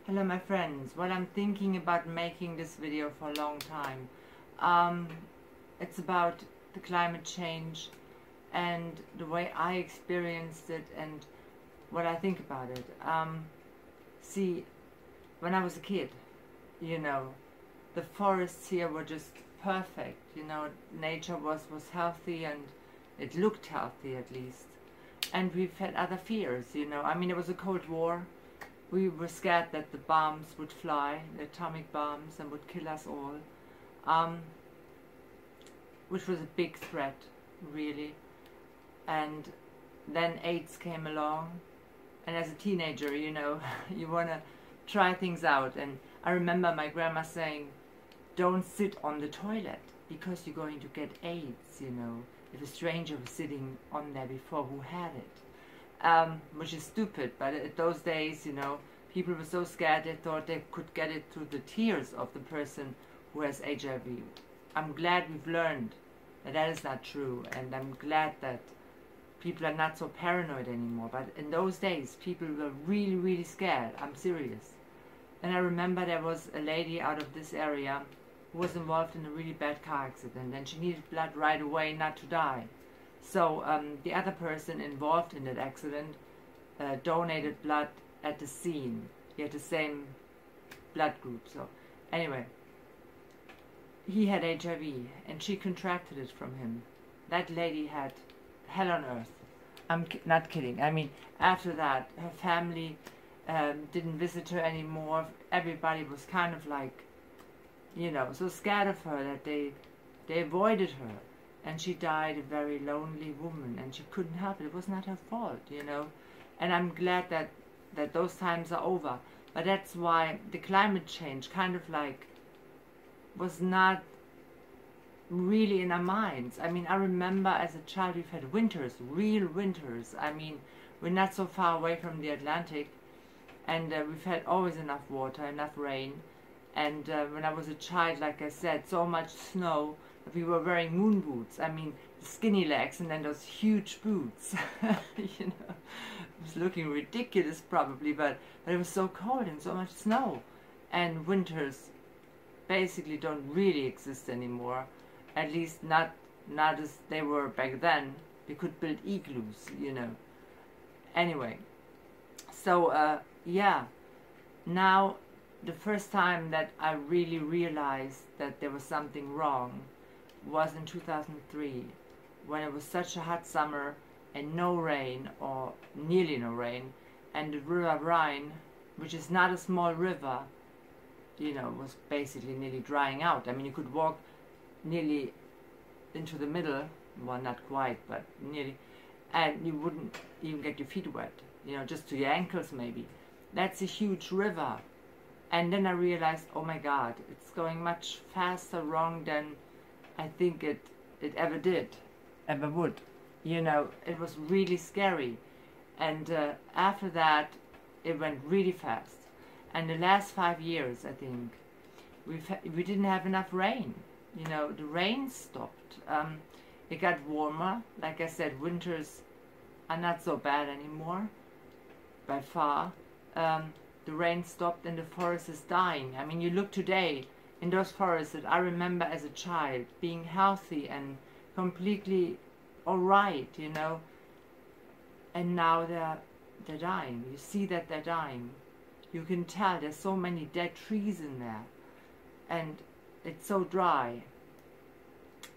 Hello my friends. Well, I'm thinking about making this video for a long time. Um, it's about the climate change and the way I experienced it and what I think about it. See, when I was a kid, you know, the forests here were just perfect. You know, nature was healthy and it looked healthy at least. And we've had other fears, you know. I mean, it was a Cold War. We were scared that the bombs would fly, the atomic bombs, and would kill us all, which was a big threat, really. And then AIDS came along, and as a teenager, you know, you want to try things out. And I remember my grandma saying, don't sit on the toilet, because you're going to get AIDS, you know, if a stranger was sitting on there before who had it. Which is stupid, but at those days, you know, people were so scared they thought they could get it through the tears of the person who has HIV. I'm glad we've learned that that is not true, and I'm glad that people are not so paranoid anymore. But in those days, people were really, really scared. I'm serious. And I remember there was a lady out of this area who was involved in a really bad car accident, and she needed blood right away not to die. So the other person involved in that accident donated blood at the scene. He had the same blood group. So anyway, he had HIV and she contracted it from him. That lady had hell on earth. I'm not kidding. I mean, after that, her family didn't visit her anymore. Everybody was kind of like, you know, so scared of her that they avoided her. And she died a very lonely woman, and she couldn't help it. It was not her fault, you know. And I'm glad that those times are over. But that's why the climate change kind of like was not really in our minds. I mean, I remember as a child we've had winters, real winters. I mean, we're not so far away from the Atlantic, and we've had always enough water, enough rain. And when I was a child, like I said, so much snow. We were wearing moon boots. I mean, skinny legs and then those huge boots. You know, it was looking ridiculous probably, but it was so cold and so much snow. And winters basically don't really exist anymore. At least not as they were back then. We could build igloos, you know. Anyway, so yeah, now the first time that I really realized that there was something wrong was in 2003, when it was such a hot summer and no rain, or nearly no rain, and the river Rhine, which is not a small river, you know, was basically nearly drying out. I mean, you could walk nearly into the middle, well, not quite, but nearly, and you wouldn't even get your feet wet, you know, just to your ankles maybe. That's a huge river. And then I realized, oh my God, it's going much faster wrong than I think it ever would. You know, it was really scary. And after that, it went really fast. And the last 5 years, I think, we didn't have enough rain. You know, the rain stopped. It got warmer. Like I said, winters are not so bad anymore, by far. The rain stopped and the forest is dying. I mean, you look today in those forests that I remember as a child being healthy and completely alright, you know, and now they're dying. You see that they're dying. You can tell there's so many dead trees in there, and it's so dry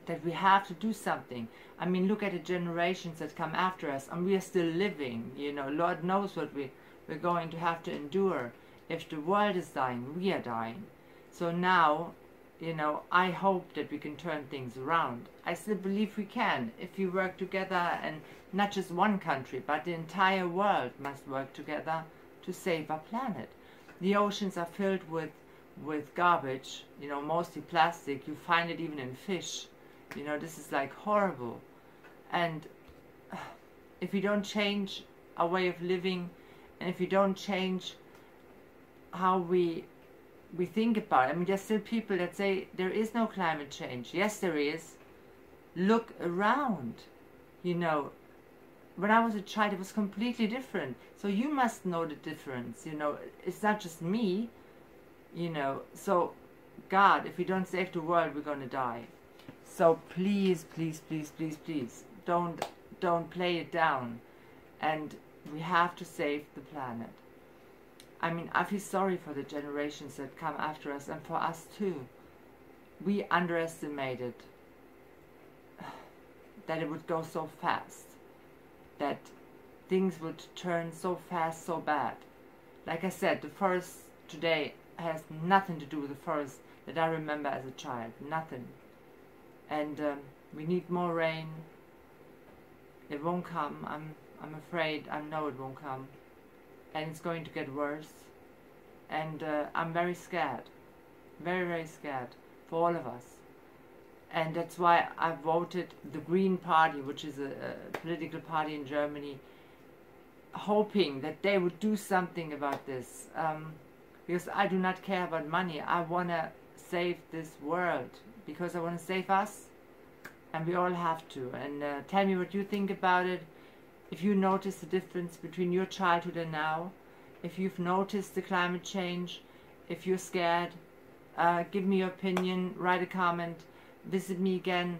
that we have to do something. I mean, look at the generations that come after us, and we are still living, you know. Lord knows what we're going to have to endure. If the world is dying, we are dying. So now, you know, I hope that we can turn things around. I still believe we can, if we work together, and not just one country, but the entire world must work together to save our planet. The oceans are filled with garbage, you know, mostly plastic. You find it even in fish. You know, this is like horrible. And if we don't change our way of living, and if we don't change how we think about it. I mean, there's still people that say there is no climate change. Yes, there is. Look around. You know, when I was a child, it was completely different. So you must know the difference, you know. It's not just me, you know. So God, if we don't save the world, we're gonna die. So please, please, please, please, please, don't play it down. And we have to save the planet. I mean, I feel sorry for the generations that come after us, and for us too. We underestimated that it would go so fast, that things would turn so fast, so bad. Like I said, the forest today has nothing to do with the forest that I remember as a child. Nothing. And we need more rain. It won't come. I'm afraid. I know it won't come. And it's going to get worse. And I'm very scared. Very, very scared for all of us. And that's why I voted the Green Party, which is a political party in Germany, hoping that they would do something about this. Because I do not care about money. I want to save this world, because I want to save us, and we all have to. And tell me what you think about it. If you notice the difference between your childhood and now, if you've noticed the climate change, if you're scared, give me your opinion, write a comment. Visit me again,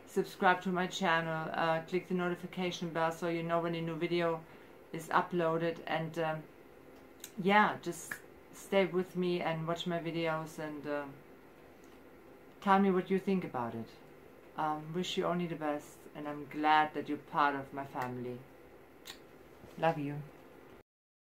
subscribe to my channel, click the notification bell so you know when a new video is uploaded, and yeah, just stay with me and watch my videos, and tell me what you think about it. Wish you only the best, and I'm glad that you're part of my family. Love you.